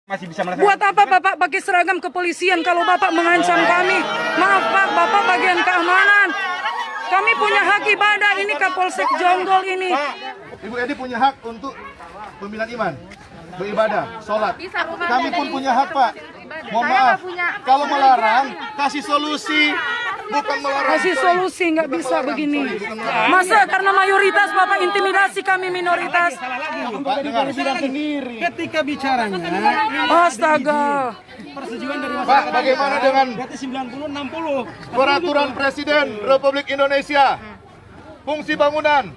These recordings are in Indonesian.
Masih bisa melaksanakan. Buat apa Bapak pakai seragam kepolisian kalau Bapak mengancam kami? Maaf Pak, Bapak bagian keamanan. Kami punya hak ibadah, ini Kapolsek Jonggol ini. Pak, Ibu Edi punya hak untuk pembinaan iman, beribadah, sholat. Kami pun punya hak Pak. Mohon maaf, kalau melarang, kasih solusi. Bukan melarang. Kasih solusi, nggak bisa begini. Masa karena mayoritas Bapak intimidasi kami minoritas? Pak, dengar. Ketika bicaranya Astaga. persetujuan dari Pak, bagaimana dengan berarti 90-60. Peraturan Presiden Republik Indonesia, fungsi bangunan,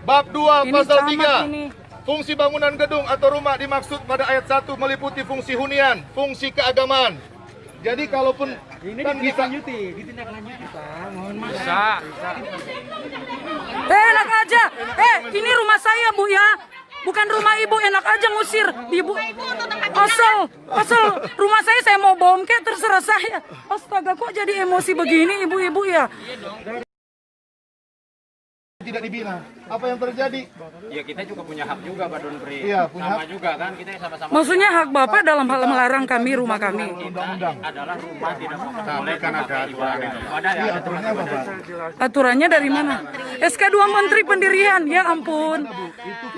bab 2 Ini pasal camat 3. ini. Fungsi bangunan gedung atau rumah dimaksud pada ayat 1 meliputi fungsi hunian, fungsi keagamaan. Jadi kalaupun Ini kan bisa ditindaklanjuti Pak. Mohon maaf. Enak aja. Ini rumah saya Bu ya. Bukan rumah Ibu, enak aja ngusir Ibu. Asal rumah saya mau bom kayak terserah saya. Astaga, kok jadi emosi begini Ibu-ibu ya? tidak dibina. Apa yang terjadi? Ya kita juga punya hak juga Pak Donpri. Iya, punya sama hak. juga kan kita sama-sama. Maksudnya hak Bapak dalam hal melarang kami rumah kami. Undang-undang. Adalah rumah tidak boleh kan ada aturan itu. Ada ya. Aturannya apa, Pak? Aturannya dari mana? SK2 Menteri Pendirian, ya ampun.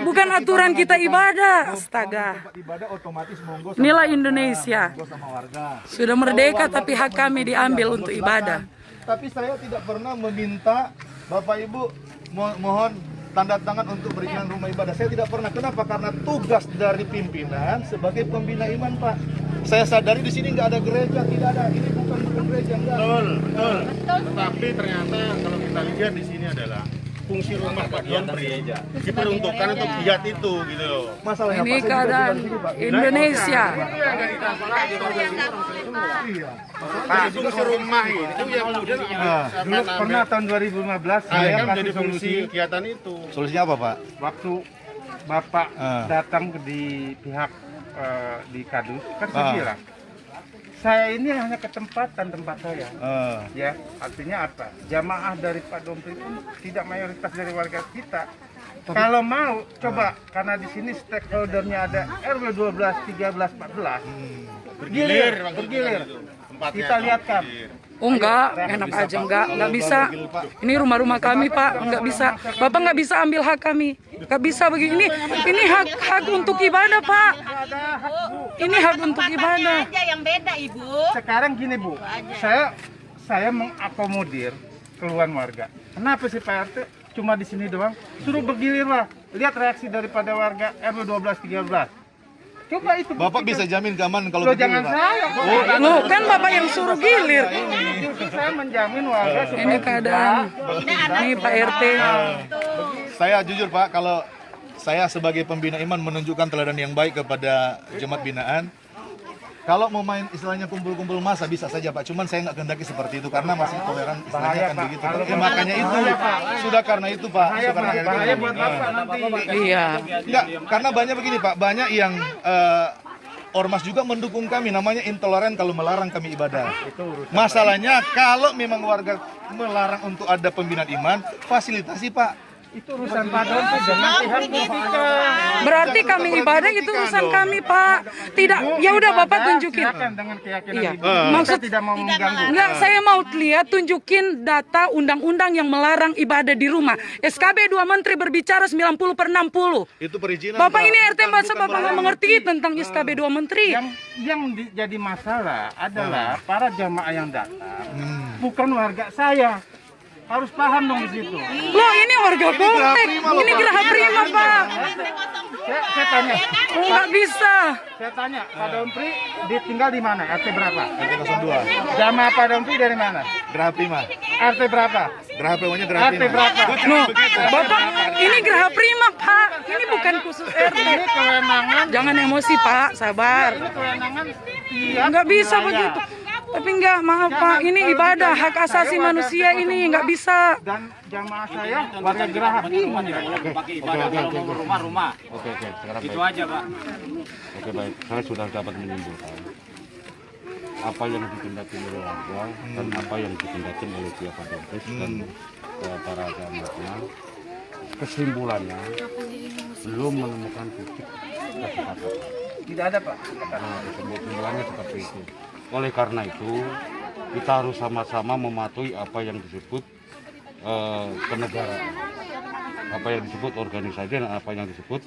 Bukan aturan kita ibadah. Astaga. Tempat ibadah otomatis monggo sama Inilah Indonesia. monggo sama warga. Sudah merdeka tapi hak kami diambil untuk ibadah. Tapi saya tidak pernah meminta Bapak Ibu mohon tanda tangan untuk perizinan rumah ibadah. Saya tidak pernah. Kenapa? Karena tugas dari pimpinan sebagai pembina iman, Pak. Saya sadari di sini nggak ada gereja, tidak ada. Ini bukan gereja, enggak. Betul. Tetapi ternyata kalau kita lihat di sini adalah fungsi rumah Pak Donpri diperuntukkan untuk giat itu gitu loh. Masalahnya Ini Pak, saya juga keadaan tinggal di sini, Pak. Indonesia. Iya. Pak, fungsi rumah itu yang kemudian Dulu pernah tahun 2015 saya kan kasih menjadi fungsi solusi kegiatan itu. Solusinya apa, Pak? waktu Bapak datang di pihak di Kadus kan saya bilang saya ini hanya ketempatan tempat saya. Ya, artinya apa? Jamaah dari Pak Donpri itu tidak mayoritas dari warga kita. Kalau mau, coba karena di sini stakeholdernya ada RW 12, 13, 14. Bergilir. Tempatnya Kita lihatkan. Oh enggak, enak aja enggak bisa. Ini rumah-rumah kami Pak, enggak bisa. Bapak enggak bisa ambil hak kami. Enggak bisa begini. Ini hak untuk ibadah Pak. Ini hak untuk ibadah. aja yang beda Ibu. Sekarang gini Bu, saya mengakomodir keluhan warga. Kenapa sih Pak RT cuma di sini doang? Suruh bergilir lah. Lihat reaksi daripada warga RW 12, 13. Coba itu. Bapak bisa jamin keamanan kalau Loh, begini, jangan Pak? saya. Loh, kan Bapak yang suruh gilir. Justru saya menjamin warga supaya Ini keadaan. Ini Pak RT. Saya jujur Pak, kalau saya sebagai pembina iman menunjukkan teladan yang baik kepada jemaat binaan. Kalau mau main istilahnya kumpul-kumpul massa bisa saja Pak, cuman saya nggak kehendaki seperti itu karena masih toleran istilahnya Bahaya, kan Pak. begitu. Kalau Ya, makanya itu sudah karena itu Pak. bahaya buat Bapak nanti. Iya. Enggak, karena banyak begini Pak, banyak yang ormas juga mendukung kami, namanya intoleran kalau melarang kami ibadah. Masalahnya kalau memang warga melarang untuk ada pembinaan iman, fasilitasi Pak. Itu urusan Pak Donpri dengan pihak politika. Berarti kami ibadah itu urusan kami Pak. Tidak, ya udah Bapak tunjukin. Silakan dengan keyakinan Iya. Ibu. Maksud Kita tidak mau mengganggu. enggak, saya mau lihat tunjukin data undang-undang yang melarang ibadah di rumah. SKB 2 Menteri berbicara 90/60. Itu perizinan. Bapak Pak. ini RT masa Bapak nggak mengerti tentang SKB 2 Menteri? Yang jadi masalah adalah para jamaah yang datang bukan warga saya. Harus paham dong di situ. Loh, ini warga Poltek. Ini Geraha Prima Pak. Saya tanya, Oh, nggak bisa. saya tanya, Pak Donpri ditinggal di mana? RT berapa? RT 02. Jamaah Pak Donpri dari mana? Geraha Prima. RT berapa? Geraha Prima-nya Geraha RT Prima. berapa? Loh, Bapak, ini Geraha Prima Pak. Ini bukan khusus RT. Ini kewenangan. Jangan emosi Pak, sabar. Ini kewenangan. Iya, Nggak bisa wilayah. begitu. Tapi enggak, maaf Pak, ini ibadah, hak asasi manusia ini nggak bisa. Dan jamaah saya warga Geraha Prima. Pakai ibadah kalau mau rumah-rumah. Oke, sekarang Itu aja Pak. Oke baik, saya sudah dapat menyimpulkan apa yang ditindakkan oleh warga dan apa yang ditindakkan oleh pihak Pak Donpri dan para jamaahnya. Kesimpulannya belum menemukan titik kesepakatan. Tidak ada Pak. Nah, kesimpulannya seperti itu. Oleh karena itu, kita harus sama-sama mematuhi apa yang disebut kenegaraan, apa yang disebut organisasi dan apa yang disebut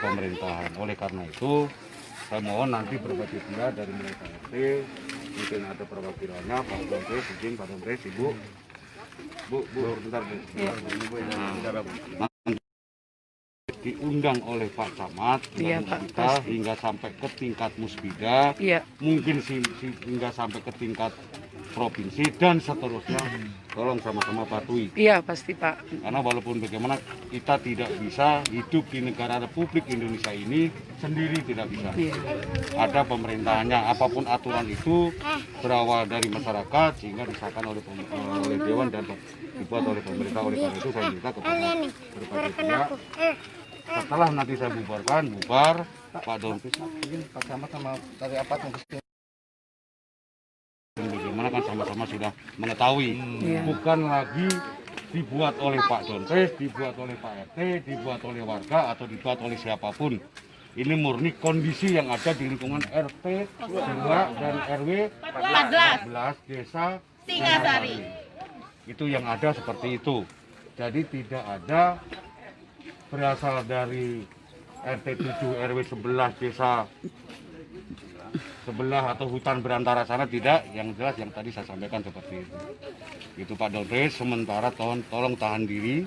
pemerintahan. Oleh karena itu, saya mohon nanti berbagai pihak dari mulai KRT, mungkin ada perwakilannya, Pak Dompres, izin Pak Dompres, Ibu, bentar Bu. Nah, diundang oleh Pak Camat Iya, dan Pak, kita pasti. hingga sampai ke tingkat musbida, Iya. mungkin hingga sampai ke tingkat provinsi dan seterusnya. Tolong sama-sama patuhi. Iya pasti Pak. Karena walaupun bagaimana kita tidak bisa hidup di negara Republik Indonesia ini sendiri, tidak bisa. Iya. Ada pemerintahannya, apapun aturan itu berawal dari masyarakat sehingga disahkan oleh Dewan dan dibuat oleh pemerintah. Oleh karena itu saya minta kepada berbagai pihak, setelah nanti saya bubar Pak Dompres, mungkin Pak Camat sama dari apa bagaimana kan sama-sama sudah mengetahui, bukan lagi dibuat oleh Pak Dompres, dibuat oleh Pak RT, dibuat oleh warga atau dibuat oleh siapapun. Ini murni kondisi yang ada di lingkungan RT 2 dan RW 14 desa Singasari. Itu yang ada seperti itu. Jadi tidak ada berasal dari RT 7 RW 11 desa sebelah atau hutan berantara sana, tidak. Yang jelas yang tadi saya sampaikan seperti itu. Itu Pak Dompres, sementara tolong tahan diri,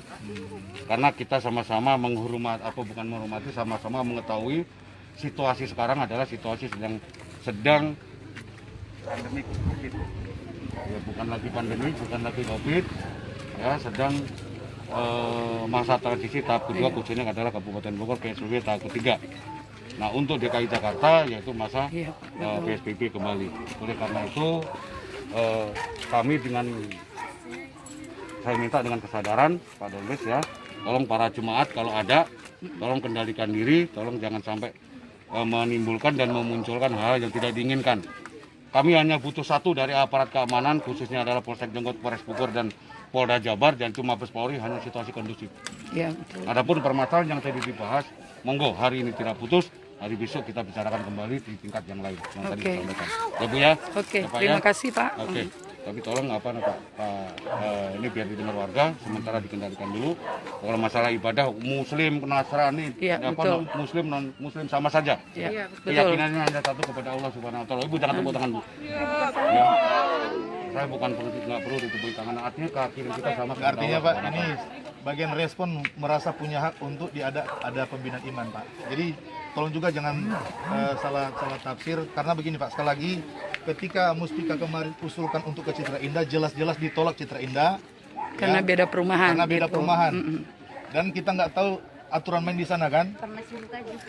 karena kita sama-sama menghormati, apa bukan menghormati, sama-sama mengetahui situasi sekarang adalah situasi sedang Pandemi COVID. ya, bukan lagi pandemi, bukan lagi COVID, ya sedang masa transisi tahap kedua, khususnya adalah Kabupaten Bogor PSBB tahap ketiga. Nah, untuk DKI Jakarta yaitu masa PSBB kembali. Oleh karena itu kami saya minta dengan kesadaran Pak Dompres ya, tolong para jemaat kalau ada, tolong kendalikan diri, tolong jangan sampai menimbulkan dan memunculkan hal yang tidak diinginkan. Kami hanya butuh satu dari aparat keamanan, khususnya adalah Polsek Jenggot, Polres Bogor dan Polda Jabar dan cuma Mabes Polri, hanya situasi kondusif. Iya betul. Adapun permasalahan yang tadi dibahas, monggo hari ini tidak putus, hari besok kita bicarakan kembali di tingkat yang lain yang tadi disampaikan. Ya Bu ya. Oke, Ya, Pak, terima ya? kasih Pak. Oke. Tapi tolong Pak, ini biar didengar warga, sementara dikendalikan dulu. Kalau masalah ibadah Muslim, Nasrani, betul. Muslim non Muslim sama saja. Iya, betul. Keyakinannya hanya satu kepada Allah Subhanahu Wa Taala. Ibu jangan tepuk tangan Bu. Ya. Saya bukan nggak perlu ditepuk tangan. Artinya keyakinan kita sama. Artinya Pak, ini bagian respon merasa punya hak untuk ada pembinaan iman Pak. Jadi tolong juga jangan salah tafsir, karena begini Pak, sekali lagi ketika Muspika kemarin usulkan untuk ke Citra Indah, jelas-jelas ditolak Citra Indah Karena beda perumahan. karena beda gitu. perumahan. Dan kita nggak tahu aturan main di sana kan.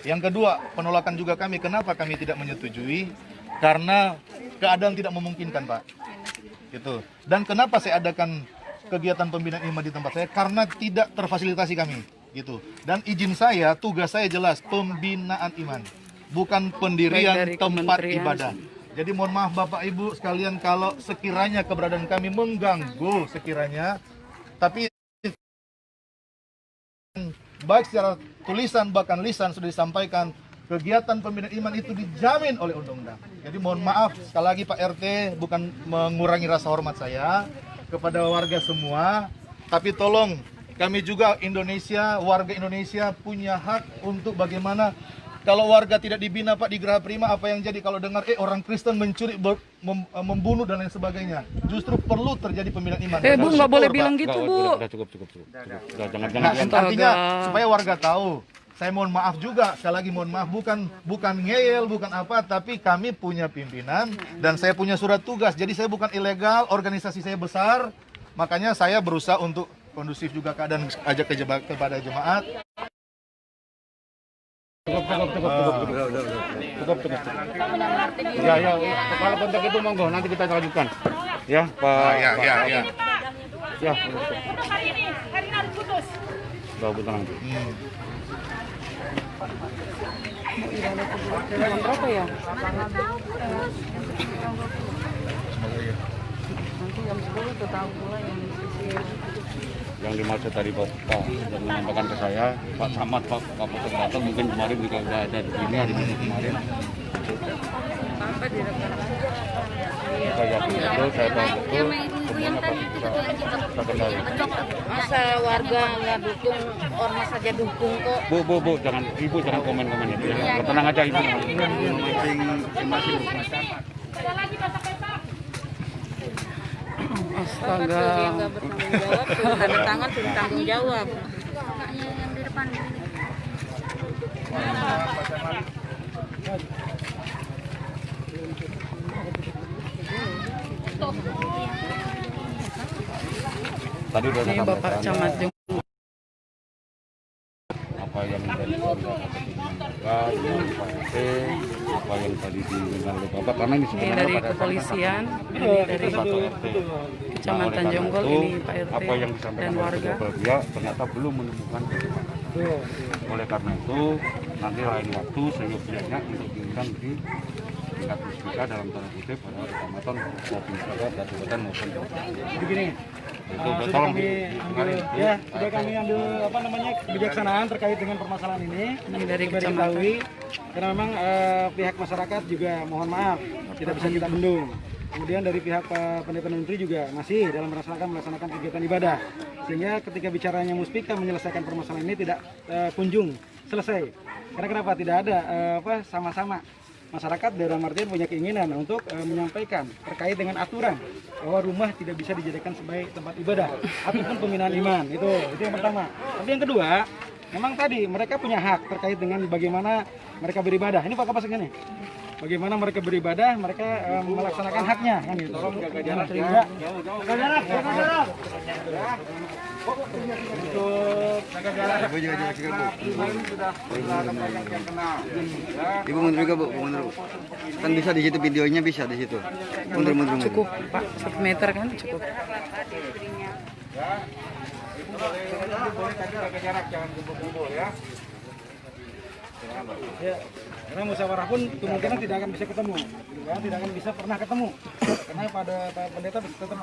Yang kedua, penolakan juga kami, kenapa kami tidak menyetujui, karena keadaan tidak memungkinkan Pak. Gitu. Dan kenapa saya adakan kegiatan pembinaan iman di tempat saya, karena tidak terfasilitasi kami gitu. Dan izin saya, tugas saya jelas pembinaan iman, bukan pendirian Baik dari tempat kementerian. ibadah. Jadi mohon maaf Bapak Ibu sekalian kalau sekiranya keberadaan kami mengganggu sekiranya, tapi baik secara tulisan bahkan lisan sudah disampaikan, kegiatan pembinaan iman itu dijamin oleh undang-undang. Jadi mohon maaf sekali lagi Pak RT, bukan mengurangi rasa hormat saya kepada warga semua, tapi tolong kami juga Indonesia, warga Indonesia punya hak untuk bagaimana kalau warga tidak dibina Pak di Geraha Prima, apa yang jadi kalau dengar orang Kristen mencuri, membunuh dan lain sebagainya. Justru perlu terjadi pembinaan iman. Bu nggak boleh bilang gitu Bu. Udah cukup. Udah, jangan. Artinya supaya warga tahu. Saya mohon maaf juga, sekali lagi mohon maaf, bukan ngeyel, bukan apa, tapi kami punya pimpinan dan saya punya surat tugas. Jadi saya bukan ilegal, organisasi saya besar, makanya saya berusaha untuk kondusif juga keadaan, ajak kepada jemaat. Cukup. Ya, kalau kontak itu monggo nanti kita lanjutkan. Ya, Pak. Ya. Ya. Hari ini harus putus. Udah tenang. Berapa ya? Nanti jam 10 tetap mulai Yang dimaksud tadi Bapak yang menyampaikan ke saya, Pak Samad, Pak Kapolsek datang mungkin kemarin juga udah ada di sini hari Minggu kemarin. apa direkam. Saya yakin betul, saya tahu betul semuanya pasti kita kendali. Masa warga nggak dukung, ormas saja dukung kok. Bu, jangan Ibu jangan komen-komen itu ya. Tenang aja Ibu. Ada lagi basah-basah. Astaga. Dia nggak bertanggung jawab, sudah tanda tangan sudah tanggung jawab. Yang di depan. Tadi udah Ini Bapak Camat Jonggo. apa yang dari warga, yang Pak RT, apa yang tadi didengar oleh Bapak, karena ini Ini sebenarnya dari pada kepolisian, ini dari satu RT. Kecamatan Nah, oleh Jonggol, karena ini itu, Pak RT apa yang disampaikan dan oleh warga. kedua belah pihak ternyata belum menemukan kebenaran. Oleh karena itu, nanti lain waktu seyogyanya untuk diundang di tingkat puspika dalam tanda kutip pada kecamatan maupun kabupaten maupun kota. Begini, Itu sudah tolong kami ambil, didengarin. ya sudah kami ambil apa namanya kebijaksanaan terkait dengan permasalahan ini. Ini dari Supaya kecamatan. diketahui, karena memang pihak masyarakat juga mohon maaf tidak bisa kita bendung. Kemudian dari pihak Pak Pendeta Menteri juga masih dalam melaksanakan kegiatan ibadah, sehingga ketika bicaranya muspika menyelesaikan permasalahan ini tidak kunjung selesai. Karena kenapa tidak ada sama-sama masyarakat dalam artian punya keinginan untuk menyampaikan terkait dengan aturan bahwa rumah tidak bisa dijadikan sebagai tempat ibadah ataupun pembinaan iman. Itu yang pertama. Tapi yang kedua, memang tadi mereka punya hak terkait dengan bagaimana mereka beribadah. Ini Pak Kapolsek ini. Bagaimana mereka beribadah, mereka melaksanakan haknya kan gitu. Tolong jaga jarak ya. Jaga jarak, jaga jarak. Untuk jaga jarak. Ibu juga sikap, Bu. Sudah ada banyak yang kenal. Ya. Ibu mundur juga, Bu, mundur, Bu. Kan bisa di situ videonya, bisa di situ. Mundur. Cukup Pak, 1 meter kan cukup. Ya. Itu boleh tapi jaga jarak, jangan kumpul-kumpul ya. Ya, karena musyawarah pun kemungkinan tidak akan bisa ketemu, gitu kan? Tidak akan bisa pernah ketemu, karena pada Pak Pendeta tetap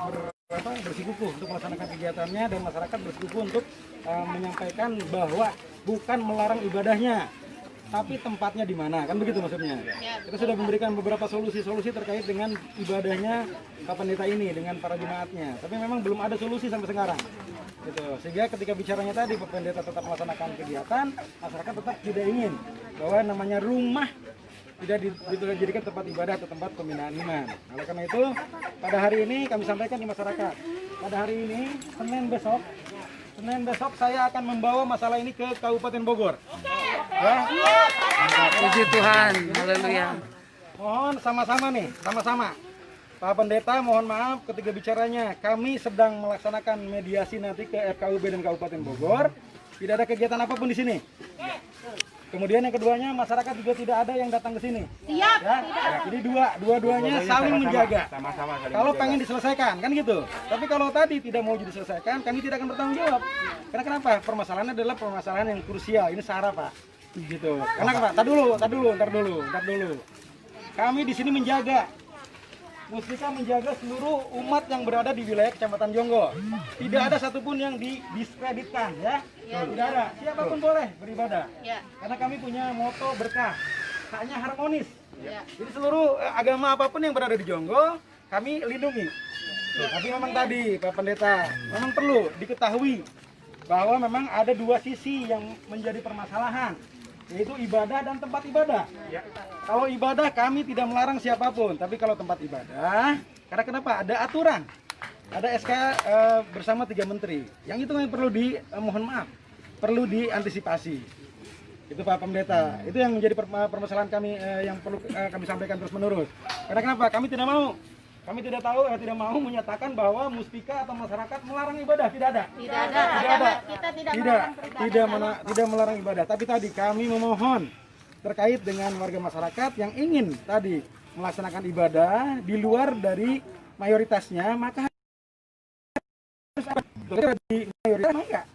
bersikukuh untuk melaksanakan kegiatannya dan masyarakat bersikukuh untuk menyampaikan bahwa bukan melarang ibadahnya, tapi tempatnya di mana, kan begitu maksudnya. Kita sudah memberikan beberapa solusi-solusi terkait dengan ibadahnya Pak Pendeta ini dengan para jemaatnya, tapi memang belum ada solusi sampai sekarang. Gitu. Sehingga ketika bicaranya tadi Pak Pendeta tetap melaksanakan kegiatan, masyarakat tetap tidak ingin bahwa namanya rumah tidak dijadikan tempat ibadah atau tempat pembinaan iman. Oleh karena itu, pada hari ini kami sampaikan di masyarakat, pada hari ini Senin besok saya akan membawa masalah ini ke Kabupaten Bogor. Ya. Puji Tuhan, haleluya. Mohon sama-sama nih, sama-sama. Pak Pendeta, mohon maaf ketika bicaranya kami sedang melaksanakan mediasi nanti ke FKUB dan Kabupaten Bogor. Tidak ada kegiatan apapun di sini. Kemudian yang keduanya, masyarakat juga tidak ada yang datang ke sini. Siap. Ya? Jadi dua-duanya saling menjaga. Sama-sama saling Kalau menjaga. pengen diselesaikan, kan gitu. Tapi kalau tadi tidak mau diselesaikan, kami tidak akan bertanggung jawab. Karena kenapa? Permasalahannya adalah permasalahan yang krusial. Ini SARA, Pak. Gitu. Karena apa? Ntar dulu. Kami di sini menjaga. Muspika menjaga seluruh umat yang berada di wilayah Kecamatan Jonggol. Tidak ada satupun yang didiskreditkan, ya. Tidak ada. Siapapun boleh beribadah. Karena kami punya moto berkah, haknya harmonis. Jadi seluruh agama apapun yang berada di Jonggol, kami lindungi. Tapi memang tadi Pak Pendeta, memang perlu diketahui bahwa memang ada dua sisi yang menjadi permasalahan, yaitu ibadah dan tempat ibadah. Kalau ibadah kami tidak melarang siapapun, tapi kalau tempat ibadah, karena kenapa? Ada aturan, ada SK bersama 3 menteri. Yang itu yang perlu mohon maaf, perlu diantisipasi. Itu Pak Pendeta. Itu yang menjadi permasalahan kami yang perlu kami sampaikan terus menerus. Karena kenapa? Kami tidak mau. Kami tidak mau menyatakan bahwa muspika atau masyarakat melarang ibadah, tidak ada. Kita Tidak melarang ibadah, tapi tadi kami memohon terkait dengan warga masyarakat yang ingin tadi melaksanakan ibadah di luar dari mayoritasnya, maka di mayoritas enggak.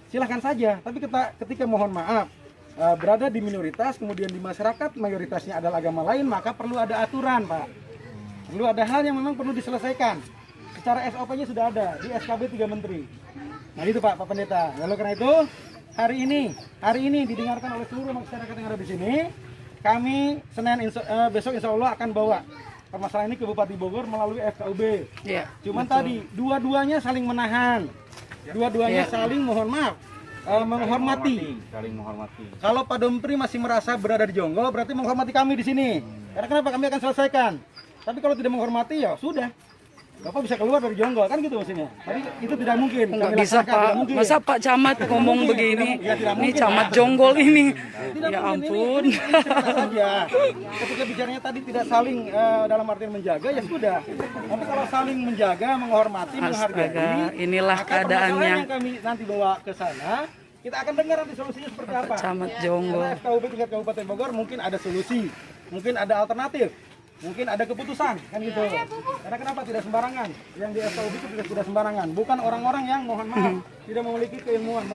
Silahkan saja, tapi ketika mohon maaf berada di minoritas, kemudian di masyarakat mayoritasnya adalah agama lain, maka perlu ada aturan, Pak. Perlu ada hal yang memang perlu diselesaikan. secara SOP-nya sudah ada di SKB 3 Menteri. Nah itu Pak Pendeta. Lalu karena itu hari ini didengarkan oleh seluruh masyarakat yang ada di sini. Kami besok insya Allah akan bawa permasalahan ini ke Bupati Bogor melalui FKUB. Iya. Cuman tadi dua-duanya saling menahan, dua-duanya saling menghormati. Saling menghormati. Kalau Pak Dompri masih merasa berada di Jonggol, berarti menghormati kami di sini. Karena kenapa? Kami akan selesaikan. Tapi kalau tidak menghormati, ya sudah. Bapak bisa keluar dari Jonggol, kan gitu maksudnya. Tapi itu tidak mungkin. Nggak Kami bisa laksanakan, Pak. tidak mungkin. Masa Pak Camat ngomong begini? Tidak Ini mungkin, Camat Pak. Jonggol ini. Tidak Ya mungkin, ampun. ini cerita saja. Ketika bicaranya tadi tidak saling dalam artian menjaga, ya sudah. Tapi kalau saling menjaga, menghormati, menghargai, Astaga, inilah maka permasalahan keadaannya. yang kami nanti bawa ke sana, kita akan dengar nanti solusinya seperti apa. Camat Jonggol. Karena FKUB tingkat Kabupaten Bogor mungkin ada solusi, mungkin ada alternatif, mungkin ada keputusan, kan gitu. Karena kenapa tidak sembarangan? Yang di FKUB itu tidak sembarangan. Bukan orang-orang yang mohon maaf tidak memiliki keilmuan.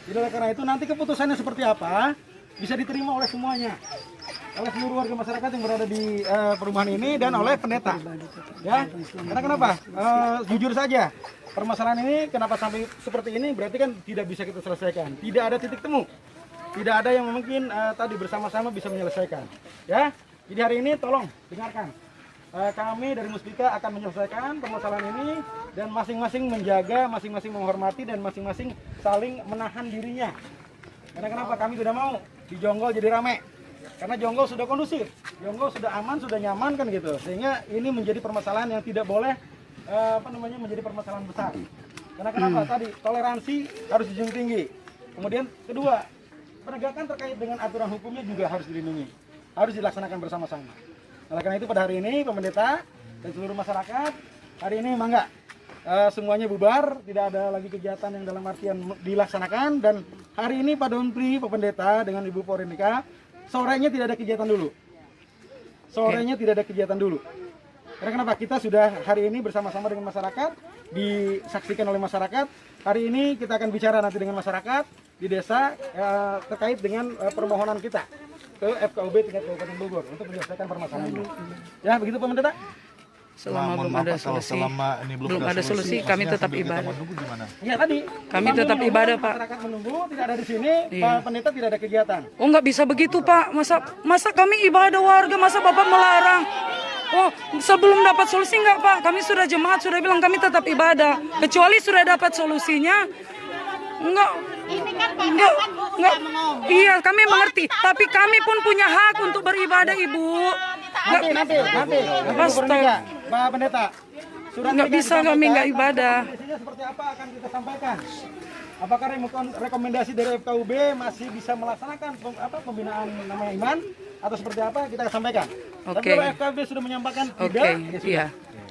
Jadi oleh karena itu nanti keputusannya seperti apa bisa diterima oleh semuanya, oleh seluruh warga masyarakat yang berada di perumahan ini dan oleh pendeta. Ya, karena kenapa? Jujur saja, permasalahan ini kenapa sampai seperti ini berarti kan tidak bisa kita selesaikan. Tidak ada titik temu, tidak ada yang mungkin tadi bersama-sama bisa menyelesaikan. Ya, jadi hari ini tolong dengarkan. Kami dari Muspika akan menyelesaikan permasalahan ini dan masing-masing menjaga, masing-masing menghormati dan masing-masing saling menahan dirinya. Karena kenapa? Kami tidak mau di Jonggol jadi rame. Karena Jonggol sudah kondusif, Jonggol sudah aman, sudah nyaman kan gitu. Sehingga ini menjadi permasalahan yang tidak boleh menjadi permasalahan besar. Karena kenapa? Tadi toleransi harus dijunjung tinggi. Kemudian kedua, penegakan terkait dengan aturan hukumnya juga harus dilindungi. Harus dilaksanakan bersama-sama. Oleh karena itu pada hari ini pendeta dan seluruh masyarakat hari ini mangga semuanya bubar, tidak ada lagi kegiatan yang dalam artian dilaksanakan dan hari ini Pak Dompri, Pak Pendeta dengan Ibu Porenika sorenya tidak ada kegiatan dulu. Sorenya tidak ada kegiatan dulu. Karena kenapa? Kita sudah hari ini bersama-sama dengan masyarakat, disaksikan oleh masyarakat. Hari ini kita akan bicara nanti dengan masyarakat di desa terkait dengan permohonan kita ke FKUB tingkat Kabupaten Bogor untuk menyelesaikan permasalahan ini. Ya, begitu Pak Pendeta? Selama belum ada solusi, belum ada solusi, kami tetap ibadah. Iya tadi. Kami tetap ibadah, Pak. Masyarakat menunggu, tidak ada di sini, Pak Pendeta tidak ada kegiatan. Oh, nggak bisa begitu, Pak. Masa kami ibadah warga, masa Bapak melarang? Oh, sebelum dapat solusi nggak, Pak? Kami sudah jemaat, sudah bilang kami tetap ibadah. Kecuali sudah dapat solusinya, enggak. Iya, kami mengerti. Tapi kami pun punya hak untuk beribadah, Ibu. Nanti. Pak Pendeta, surat nggak bisa kami nggak ibadah. Kondisinya seperti apa akan kita sampaikan. Apakah rekomendasi dari FKUB masih bisa melaksanakan pembinaan namanya iman atau seperti apa kita akan sampaikan. Tapi kalau FKUB sudah menyampaikan tidak, ya sudah.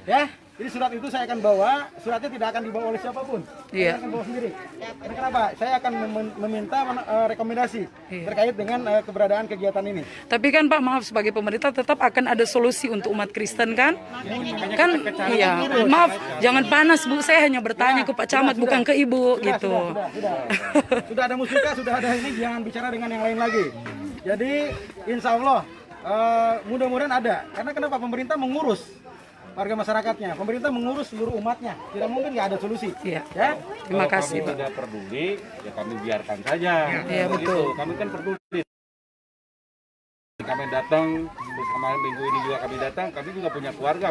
Ya. Jadi surat itu saya akan bawa, suratnya tidak akan dibawa oleh siapapun. Saya akan bawa sendiri. Karena kenapa? Saya akan meminta rekomendasi terkait dengan keberadaan kegiatan ini. Tapi kan Pak, maaf, sebagai pemerintah tetap akan ada solusi untuk umat Kristen kan? Kan iya, maaf, jangan panas Bu, saya hanya bertanya ke Pak Camat bukan ke Ibu gitu. Sudah ada Muspika, sudah ada ini, jangan bicara dengan yang lain lagi. Jadi insya Allah mudah-mudahan ada. Karena kenapa? Pemerintah mengurus warga masyarakatnya, pemerintah mengurus seluruh umatnya, tidak mungkin nggak ada solusi. Iya. Ya, terima kasih Pak. Kalau tidak peduli, ya kami biarkan saja. Iya betul. Kami kan peduli. Kami datang, terus kemarin minggu ini juga kami datang, kami juga punya keluarga.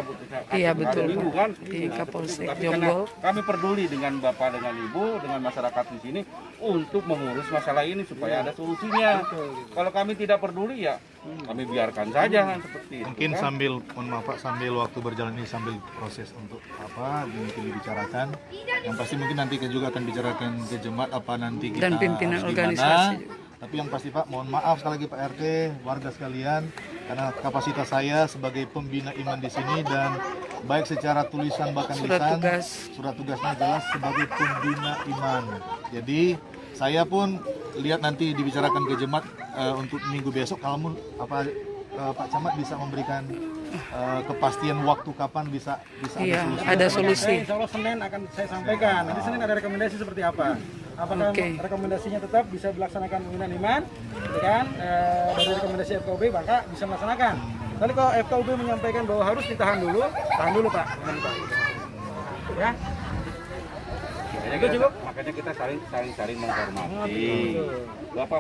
Iya betul. Minggu kan. Di Kapolsek Tapi Jonggol. kami peduli dengan Bapak, dengan Ibu, dengan masyarakat di sini untuk mengurus masalah ini supaya ada solusinya. Kalau kami tidak peduli ya kami biarkan saja seperti itu. Mungkin kan? Sambil, mohon maaf Pak, sambil waktu berjalan ini sambil proses untuk apa mungkin dibicarakan. Yang pasti mungkin nanti juga akan bicarakan ke jemaat apa nanti kita dan pimpinan organisasi. Tapi yang pasti Pak, mohon maaf sekali lagi Pak RT, warga sekalian, karena kapasitas saya sebagai pembina iman di sini dan baik secara tulisan bahkan lisan, surat tugasnya jelas sebagai pembina iman. Jadi saya pun lihat nanti dibicarakan ke jemaat untuk minggu besok kalau Pak Camat bisa memberikan kepastian waktu kapan bisa ada solusi. Insya Allah Senin akan saya sampaikan. Nanti Senin ada rekomendasi seperti apa. Apakah rekomendasinya tetap bisa dilaksanakan pembinaan iman, kan? Dari rekomendasi FKUB maka bisa melaksanakan. Nanti kalau FKUB menyampaikan bahwa harus tahan dulu Pak. Ya. Makanya kita saling menghormati. Bapak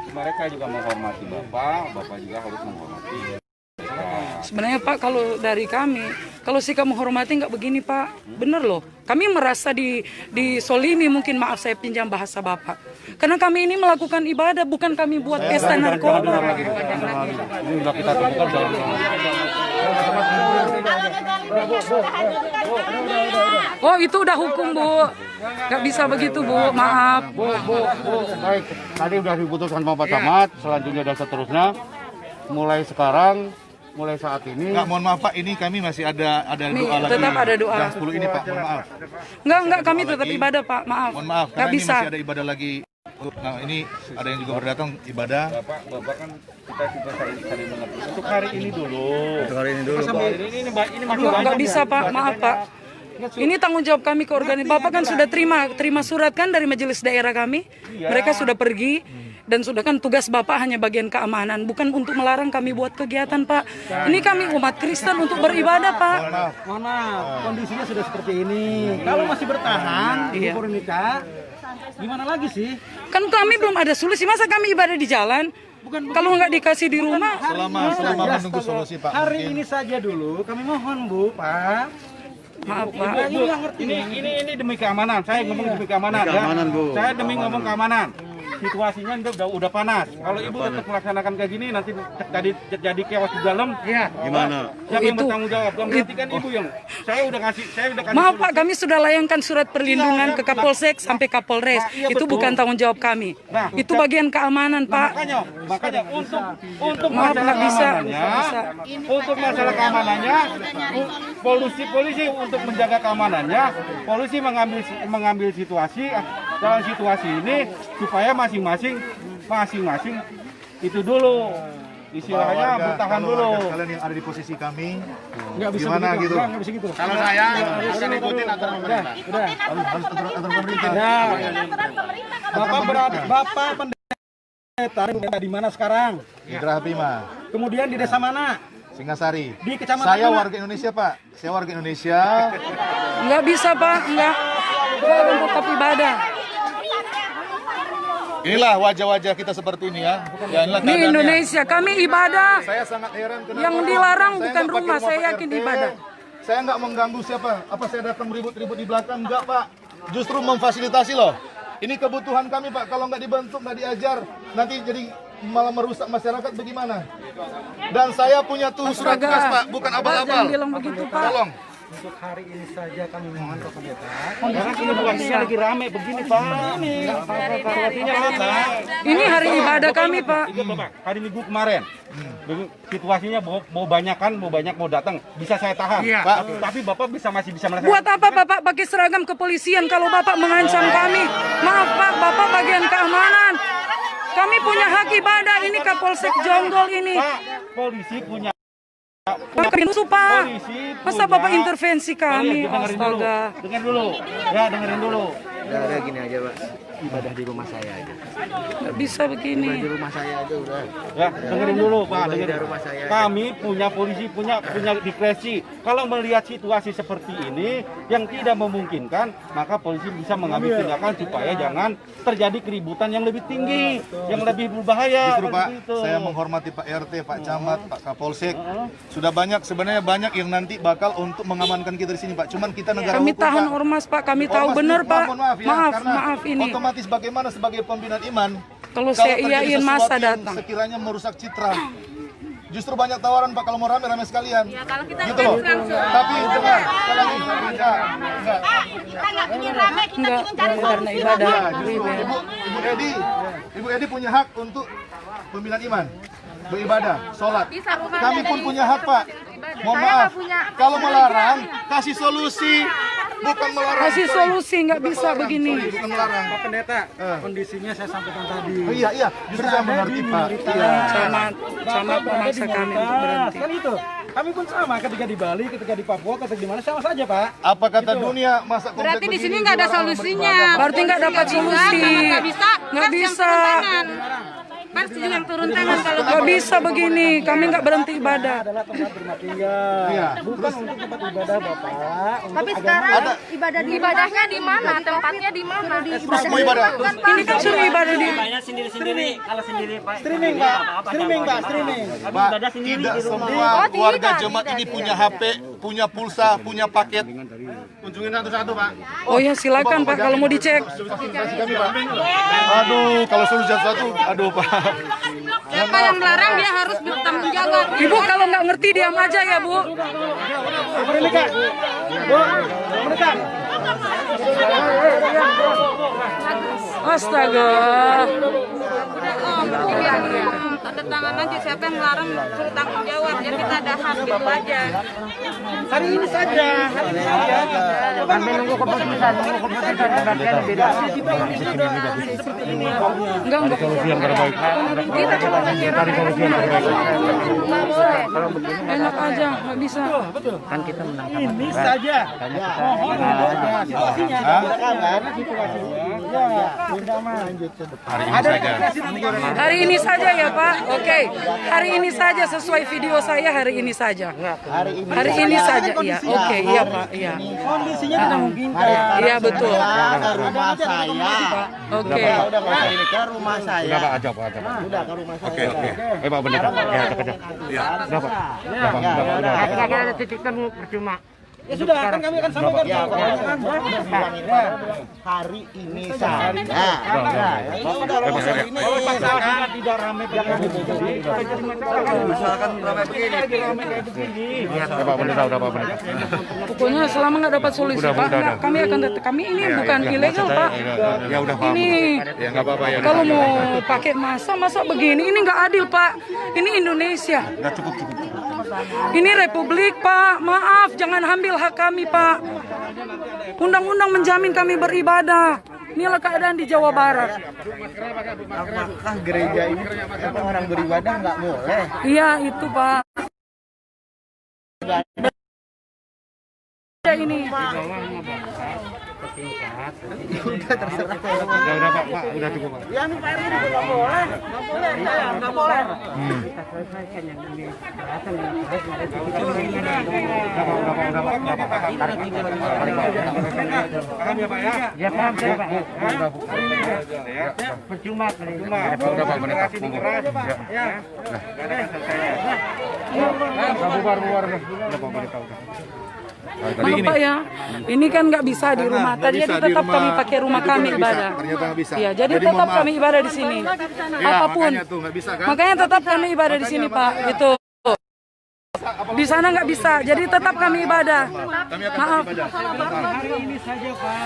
mereka juga menghormati Bapak juga harus menghormati. Sebenarnya Pak, kalau dari kami, kalau sikap menghormati nggak begini Pak, bener loh. Kami merasa disolimi, mungkin maaf saya pinjam bahasa Bapak. Karena kami ini melakukan ibadah, bukan kami buat pesta narkoba. Ini sudah kita temukan dalam Oh itu udah hukum Bu, nggak bisa begitu Bu, maaf. Bu, baik. Tadi sudah diputuskan sama Pak Camat, selanjutnya dan seterusnya. Mulai saat ini. Nggak, mohon maaf Pak, ini kami masih ada doa lagi. Tetap ada doa. Jam 10 ini Pak, mohon maaf. Enggak, kami tetap ibadah Pak, maaf. Mohon maaf, Nggak karena ini bisa. masih ada ibadah lagi. Nah ini ada yang juga berdatang ibadah. Bapak kan kita juga saling mengerti. Untuk hari ini dulu. Ini masih Nggak banyak. bisa Pak, maaf Pak. Ini tanggung jawab kami ke organisasi. Bapak kan sudah terima surat kan dari majelis daerah kami. Mereka sudah pergi. Dan sudah kan tugas Bapak hanya bagian keamanan, bukan untuk melarang kami buat kegiatan Pak. Ini kami umat Kristen untuk beribadah Pak. Mohon maaf, kondisinya sudah seperti ini. Kalau masih bertahan, Ibu Veronica, gimana lagi sih? Kan kami belum ada solusi, masa kami ibadah di jalan? Kalau nggak dikasih di rumah? Selama menunggu solusi Pak. Hari ini saja dulu, kami mohon Bu, Pak. Maaf Pak. Ini demi keamanan. Saya ngomong demi keamanan ya. Saya demi ngomong keamanan. Situasinya udah panas. Kalau Ibu tetap melaksanakan kayak gini, nanti jadi chaos di dalam. Iya. Gimana? Siapa yang bertanggung jawab? Berarti kan Ibu yang saya udah kasih. Maaf Pak, kami sudah layangkan surat perlindungan ke Kapolsek sampai Kapolres. Itu bukan tanggung jawab kami. Itu bagian keamanan Pak. Makanya untuk Maaf, masalah nggak bisa. keamanannya, untuk masalah keamanannya, polisi untuk menjaga keamanannya, polisi mengambil situasi dalam situasi ini supaya masing-masing itu dulu istilahnya bertahan dulu. Kalian yang ada di posisi kami, Nggak bisa gimana begitu, gitu? nggak bisa gitu. Kalau saya akan ikutin aturan pemerintah. Harus aturan pemerintah. Bapak pendeta di mana sekarang? Di Geraha Bima, Kemudian di desa mana? Singasari. Di kecamatan Saya mana? warga Indonesia Pak. Saya warga Indonesia. Nggak bisa Pak, nggak. Saya tetap ibadah. Inilah wajah-wajah kita seperti ini ya. Ya, inilah Ini keadaannya. Indonesia, kami ibadah. Saya sangat heran kenapa Yang dilarang saya bukan nggak pakai rumah, saya Pak yakin RT. ibadah. Saya nggak mengganggu siapa. Apa saya datang ribut-ribut di belakang? Enggak Pak. Justru memfasilitasi loh. Ini kebutuhan kami Pak. Kalau nggak dibentuk, nggak diajar, nanti jadi malah merusak masyarakat bagaimana? Dan saya punya tuh surat tugas Pak, bukan abal-abal. Jangan bilang begitu Pak. Tolong. Untuk hari ini saja kami mohon ke pendeta. Karena situasinya lagi rame begini Pak. Situasinya apa? Ini hari ibadah kami Pak. Itu Bapak, hari Minggu kemarin. Situasinya mau banyak mau datang, bisa saya tahan. Pak, tapi Bapak masih bisa melaksanakan. Buat apa Bapak pakai seragam kepolisian kalau Bapak mengancam kami? Maaf Pak, Bapak bagian keamanan. Kami punya hak ibadah, ini Kapolsek Jonggol ini. Pak, polisi punya Pak pintu Pak. Masa Bapak intervensi kami? Astaga. Dengar dulu. Ya, dengerin dulu. Udah gini aja Pak, ibadah di rumah saya aja. Nggak bisa begini. Di rumah saya aja udah. Ya, dengerin dulu Pak. Di Dengerin. rumah saya. Kami polisi punya diskresi. Kalau melihat situasi seperti ini yang tidak memungkinkan, maka polisi bisa mengambil tindakan supaya jangan terjadi keributan yang lebih tinggi, yang lebih berbahaya. Justru Pak, Begitu. saya menghormati Pak RT, Pak Camat, Pak Kapolsek. Sudah sebenarnya banyak yang nanti bakal untuk mengamankan kita di sini Pak. Cuman kita negara Kami hukum tahan Pak. ormas Pak, kami tahu Ormas benar ini, Pak. mohon maaf ya, karena Maaf ini. otomatis bagaimana sebagai pembinaan iman Kalau saya terjadi iyain sesuatu masa yang datang. sekiranya merusak citra. Justru banyak tawaran Pak kalau mau rame-rame sekalian. Kalau kita Gitu loh. Tapi dengar, sekali lagi, enggak. kita nggak ingin rame, kita Enggak, ingin cari karena solusi. ibadah. Ibu Edi punya hak untuk pembinaan iman, beribadah, sholat. Kami pun punya hak Pak. Mohon maaf, kalau melarang kasih solusi, bukan melarang. Kasih solusi, nggak Bukan bisa melarang, begini. sorry, bukan melarang. Pak Pendeta, kondisinya saya sampaikan tadi. Oh, iya, justru saya mengerti Pak. Iya. Camat memaksa kami untuk berhenti. Kan itu. Kami pun sama ketika di Bali, ketika di Papua, ketika di mana sama saja Pak. Apa kata dunia masa komplek Berarti di begini sini nggak ada dilarang solusinya. beribadah? Berarti nggak dapat solusi. Nggak bisa. Nggak bisa. Kan yang turun tangan kalau Nggak bisa begini, kami nggak berhenti ibadah. adalah tempat berumah tinggal. Bukan untuk tempat ibadah Bapak. Tapi sekarang ibadahnya di mana? Tempatnya di mana? Semua ibadah. Ini kan suruh ibadah di Streaming Pak. Streaming Pak, streaming. Pak, tidak semua warga jemaat ini punya HP, punya pulsa, punya paket. Kunjungin satu-satu, Pak. Oh ya silakan Pak kalau mau dicek. Aduh, kalau suruh satu, aduh Pak. siapa yang melarang dia harus bertanggung jawab. Ibu kalau nggak ngerti diam aja ya Bu. Mereka. Bu, mereka. Astaga. Tanda tangan aja siapa yang melarang suruh tanggung jawab. Ya kita ada hak gitu aja. Hari ini saja. Kami nunggu keputusan beda. Enggak. Solusi yang terbaik. Kita coba Cari solusi yang terbaik. nggak boleh. Enak aja, nggak bisa. Ini saja. Mohon aja situasinya. Silakan situasinya. Ya, sudah mah lanjut ke depan. Hari ini saja ya Pak. Oke. Hari ini saja sesuai video saya hari ini saja. Hari ini saja. Iya. Oke, iya Pak. Iya. Kondisinya tidak mungkin. Iya betul. Ke rumah saya. Oke. Udah ke rumah saya. Udah Pak, ajak Pak, ajak Pak. Udah ke rumah saya. Oke. Pak Pendeta. Ya, ajak. Iya. Udah Pak. Udah. Ada titik temu percuma. Ya sudah, kan kami akan sampaikan. Hari ini saja. Tidak ramai Misalkan ramai begini. Udah Pak Pendeta, udah Pak Pendeta. Pokoknya selama nggak dapat solusi Pak, nggak, kami akan tetap. Kami ini bukan ilegal Pak. Ya udah Pak. Ini Ya enggak apa-apa ya. kalau mau pakai masa begini, ini nggak adil Pak. Ini Indonesia. Udah cukup. Ini Republik Pak. Maaf, jangan ambil hak kami Pak. Undang-undang menjamin kami beribadah. Inilah keadaan di Jawa Barat. Apakah gereja ini orang beribadah nggak boleh? Iya itu Pak. Ini. Udah terserah. Udah Pak, udah cukup Pak. Ya, Pak RW juga nggak boleh. Nggak boleh. Ya paham saya Pak. Percuma. Udah Pak Pendeta. Ya. Bubar. Udah Pak Pendeta udah. Maaf Pak ya, ini kan nggak bisa di rumah. Tadi tetap kami pakai rumah kami ibadah. Iya, jadi tetap kami ibadah di sini. Apapun. Makanya tetap kami ibadah di sini Pak. Itu. Di sana nggak bisa, jadi tetap kami ibadah. Maaf.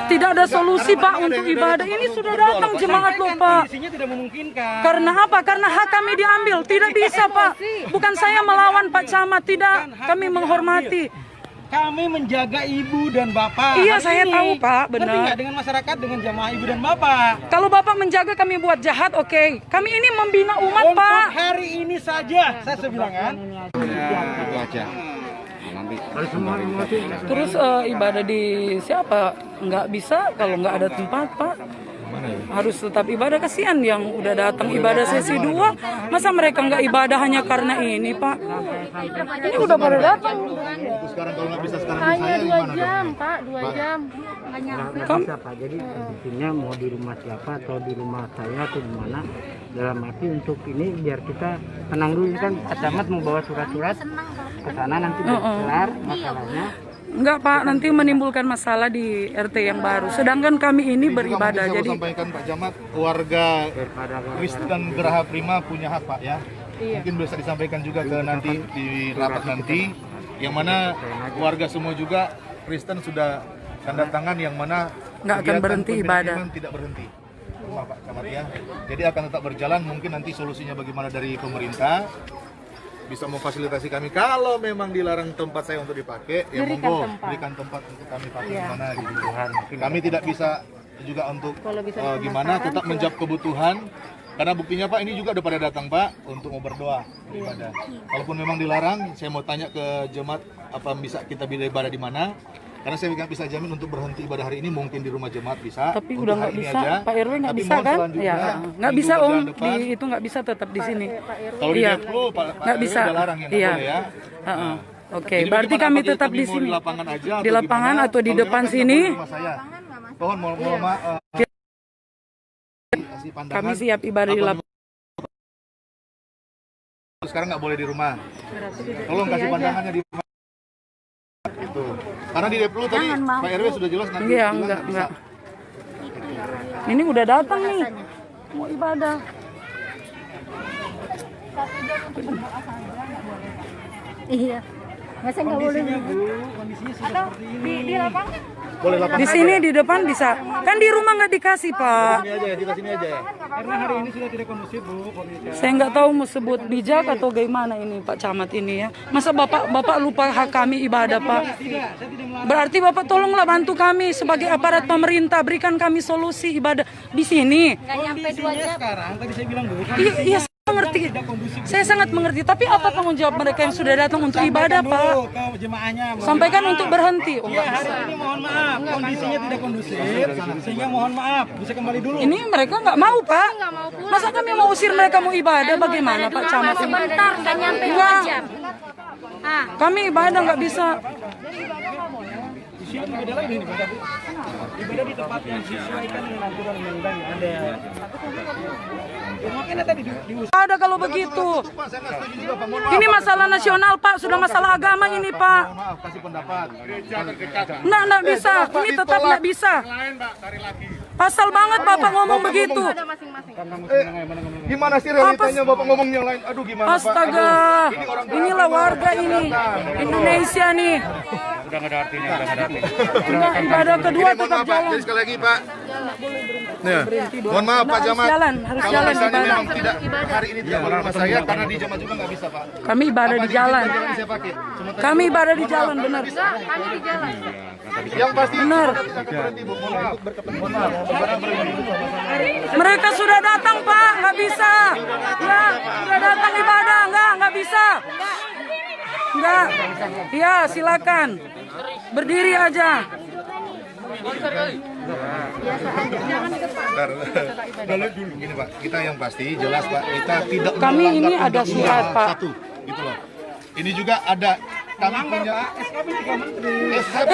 Tidak ada solusi Pak untuk ibadah. Ini sudah datang jemaat loh Pak. Tidak memungkinkan. Karena apa? Karena hak kami diambil. Tidak bisa Pak. Bukan saya melawan Pak Camat. Tidak. Kami menghormati. Kami menjaga ibu dan bapak. Iya, hari saya ini. tahu Pak, benar. Ngerti nggak dengan masyarakat, dengan jamaah ibu dan bapak. Kalau Bapak menjaga kami buat jahat, oke. Kami ini membina umat Untuk Pak. hari ini saja, saya bilang kan. Itu aja. Nanti Terus ibadah di siapa? Nggak bisa kalau nggak ada tempat Pak. Harus tetap ibadah, kasihan yang udah datang ibadah sesi 2. Masa mereka nggak ibadah hanya karena ini Pak? Ini udah pada datang. Sekarang kalau nggak bisa sekarang Hanya 2 jam, Pak, 2 jam. Hanya Pak, jadi intinya mau di rumah siapa atau di rumah saya atau di mana, dalam arti untuk ini biar kita tenang dulu kan. Pak Camat mau bawa surat-surat ke sana nanti kelar masalahnya. Enggak Pak, nanti menimbulkan masalah di RT yang baru. Sedangkan kami ini beribadah. Jadi Jadi sampaikan Pak Camat, warga Kristen Geraha Prima punya hak Pak ya. Mungkin bisa disampaikan juga ke nanti di rapat nanti, yang mana warga semua juga Kristen sudah tanda tangan yang mana nggak akan berhenti ibadah. tidak berhenti. Pak Camat ya. Jadi akan tetap berjalan. Mungkin nanti solusinya bagaimana dari pemerintah bisa memfasilitasi kami. Kalau memang dilarang tempat saya untuk dipakai, ya monggo berikan tempat untuk kami pakai di mana gitu. Kami tidak bisa juga untuk gimana tetap menjawab kebutuhan. Karena buktinya Pak, ini juga udah pada datang Pak untuk mau berdoa ibadah. Kalaupun memang dilarang, saya mau tanya ke jemaat apa bisa kita bila ibadah di mana. Karena saya nggak bisa jamin untuk berhenti ibadah hari ini, mungkin di rumah jemaat bisa. Tapi untuk udah nggak hari ini bisa, aja. Pak RW nggak Tapi bisa mohon kan? selanjutnya, Ya, nggak minggu bisa bulan Om, depan, itu nggak bisa tetap di sini. kalau di Iya, Deplu, Pak nggak RW bisa. udah larang ya, nggak Iya. boleh ya. Heeh. Oke, Jadi berarti bagaimana, kami apakah tetap kami di mau sini. di lapangan aja Di lapangan gimana? atau di Kalau depan memang sini. di rumah saya. Mohon kasih pandangan. Kami siap ibadah di Apa lapangan. sekarang nggak boleh di rumah. Tolong kasih pandangannya di rumah. Itu. Karena di Deplu tadi Pak RW sudah jelas nanti. Iya, bilang nggak bisa. enggak. Ini udah datang nih, mau ibadah. Iya. Masa nggak boleh? Kondisinya sudah seperti ini. Di lapangan? Boleh lapangan. Di sini di depan bisa. Kan di rumah nggak dikasih, Pak. Sini aja ya, kita sini aja ya. Karena hari ini sudah tidak kondusif, Bu, kondisinya. Saya nggak tahu mau sebut bijak atau gimana ini Pak Camat ini ya. Masa Bapak lupa hak kami ibadah, Pak? Berarti Bapak tolonglah bantu kami sebagai aparat pemerintah, berikan kami solusi ibadah di sini. Nggak nyampe 2 jam. Sekarang tadi saya bilang, Bu, Iya, saya mengerti. Saya sangat mengerti. Tapi apa tanggung jawab mereka yang sudah datang untuk ibadah, Pak? ke jemaahnya. Sampaikan untuk berhenti. Oh, Iya, hari ini mohon maaf, kondisinya tidak kondusif, sehingga mohon maaf, bisa kembali dulu. Ini mereka nggak mau, Pak. Masa kami mau usir mereka mau ibadah? Bagaimana, Pak Camat? Sebentar, nggak nyampe 2 Enggak. jam. Ah, Kami ibadah nggak bisa. Di sini beda lagi nih, Pak. Ibadah di tempat yang disesuaikan dengan aturan undang-undang yang ada. Ya, makanya tadi diusir. Ada kalau begitu. Pak, saya nggak setuju juga, Pak. Mohon maaf. Ini masalah nasional, Pak. Sudah masalah agama ini, Pak. Mohon maaf, kasih pendapat. Nggak bisa. Ini tetap nggak bisa. Pasal banget Bapak ngomong begitu. Gimana sih realitanya Bapak ngomong yang lain? Aduh, gimana Pak? Astaga. Ini orang Inilah warga ini. Indonesia nih. Udah nggak ada artinya, udah nggak ada artinya. Enggak, ibadah kedua Mohon tetap maaf, Pak. jalan. Jadi sekali lagi, Pak. Ya. Mohon maaf, Pak Harus Camat. jalan, harus Kalau jalan misalnya ibadah. memang tidak hari ini tidak boleh rumah saya karena di jemaat juga nggak bisa, Pak. Kami ibadah di jalan. Saya pakai. Sementara Kami ibadah di jalan, benar. kami di jalan. yang pasti Benar. kita akan berhenti, Bu. Mohon maaf. Mohon maaf. Sekarang berhenti. Mereka sudah datang, Pak. Nggak bisa. Ya, sudah datang ibadah. Nggak bisa. Nggak. Ya, silakan. Berdiri aja. Dulu gini, Pak. Kita yang pasti jelas, Pak. Kita tidak Kami ini melanggar ada undang-undang. surat, Pak. Satu, gitu loh. Ini juga ada kami punya SKB 3 Menteri.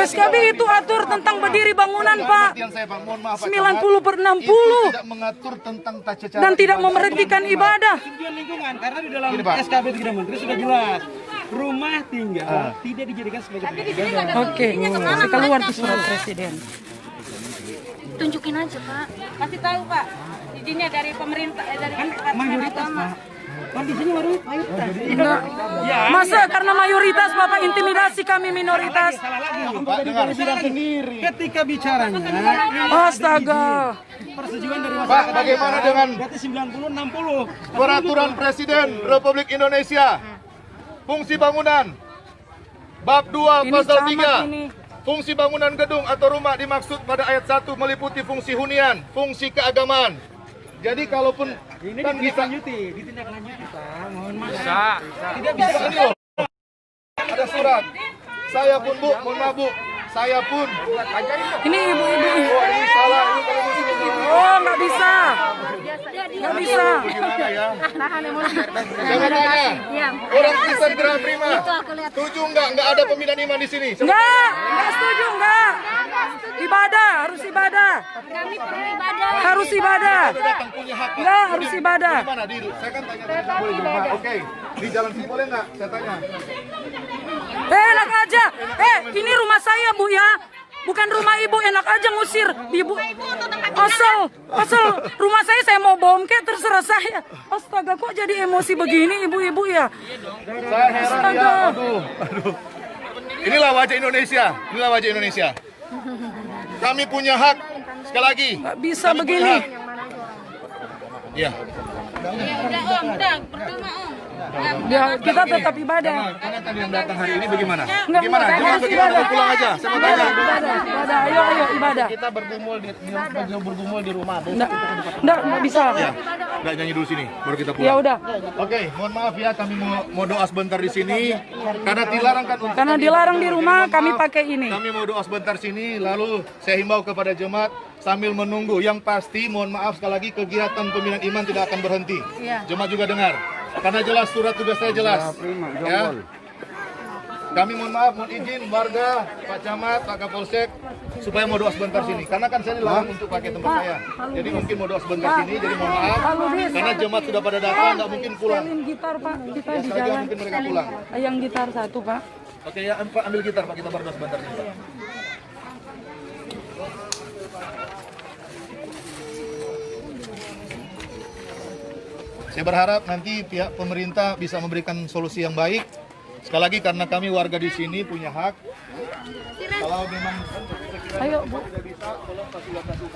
SKB itu atur tentang berdiri bangunan, Pak. Pengertian saya, Pak. Mohon maaf, Pak 90/60. Itu tidak mengatur tentang tata cara Dan tidak ibadah. memberhentikan ibadah. Tujuan lingkungan, karena di dalam Gini, Pak. SKB 3 Menteri sudah jelas. Rumah tinggal tidak dijadikan sebagai tempat ibadah. Oke, saya keluar tuh surat presiden. Tunjukin aja, Pak. Kasih tahu Pak, izinnya dari pemerintah, dari Mayoritas, Pak. Kondisinya mayoritas. Enggak. Masa karena mayoritas Bapak intimidasi kami minoritas? Salah lagi. Pak, dengar. Ketika bicaranya Astaga. persetujuan dari Pak, masyarakat. bagaimana dengan Berarti 90-60. peraturan Presiden Republik Indonesia fungsi bangunan bab 2 Ini pasal camat 3 ini. fungsi bangunan gedung atau rumah dimaksud pada ayat 1 meliputi fungsi hunian, fungsi keagamaan. Jadi kalaupun Ini kan bisa ditindaklanjuti, Pak. Mohon maaf. tidak bisa ini loh. Ada surat. Saya pun, Bu, mohon maaf, Bu. Saya pun. Ini ibu-ibu. Oh, ini salah. Ini kalau di sini. Oh, nggak bisa. Nggak bisa. Gimana ya? Tahan emosi. Saya mau tanya. Diam. Orang Kristen Gerah Prima. Itu aku lihat. Setuju nggak ada pembinaan iman di sini? Nggak setuju, nggak. Ibadah, harus ibadah. Kami perlu ibadah. Harus ibadah. Datang punya hak. Pak. Nggak, harus ibadah. Gimana di? Saya kan tanya tadi boleh di rumah. Oke. Di jalan sini boleh nggak? Saya tanya. Enak aja. Ini rumah saya, Bu ya. Bukan rumah ibu, enak aja ngusir ibu. Asal rumah saya mau bom kayak terserah saya. Astaga, kok jadi emosi begini ibu-ibu ya? Saya heran ya. Aduh. Inilah wajah Indonesia. Inilah wajah Indonesia. Kami punya hak. Sekali lagi. Nggak bisa kami punya begini. hak. Iya. Ya udah Om, udah percuma Om. Ya, kita tetap ibadah. Karena tadi yang datang hari ini bagaimana? Enggak, Gimana? enggak, Gimana? ibadah. Pulang aja. Saya mau tanya. Ibadah, ayo ibadah. Kita bergumul di rumah. Enggak bisa. Ya. Nggak nyanyi dulu sini, baru kita pulang. Ya udah. Oke, mohon maaf ya, kami mau doa sebentar di sini karena dilarang kan. Karena dilarang di rumah, kami pakai ini. Kami mau doa sebentar sini, lalu saya himbau kepada jemaat sambil menunggu. Yang pasti, mohon maaf sekali lagi, kegiatan pembinaan iman tidak akan berhenti. Jemaat juga dengar, karena jelas surat tugas saya jelas. Ya. Kami mohon maaf, mohon izin warga, Pak Camat, Pak Kapolsek, supaya mau doa sebentar sini. Karena kan saya dilarang untuk pakai tempat saya. Jadi mungkin mau doa sebentar sini, jadi mohon maaf. Karena jemaat sudah pada datang, nggak mungkin pulang. Setelin gitar Pak, kita di Sekali jalan. mungkin mereka pulang. Yang gitar satu Pak. Oke ya, Pak ambil gitar Pak, kita berdoa sebentar sini Pak. Saya berharap nanti pihak pemerintah bisa memberikan solusi yang baik. Sekali lagi karena kami warga di sini punya hak. Kalau memang Ayo Bu. tidak bisa, tolong fasilitasi.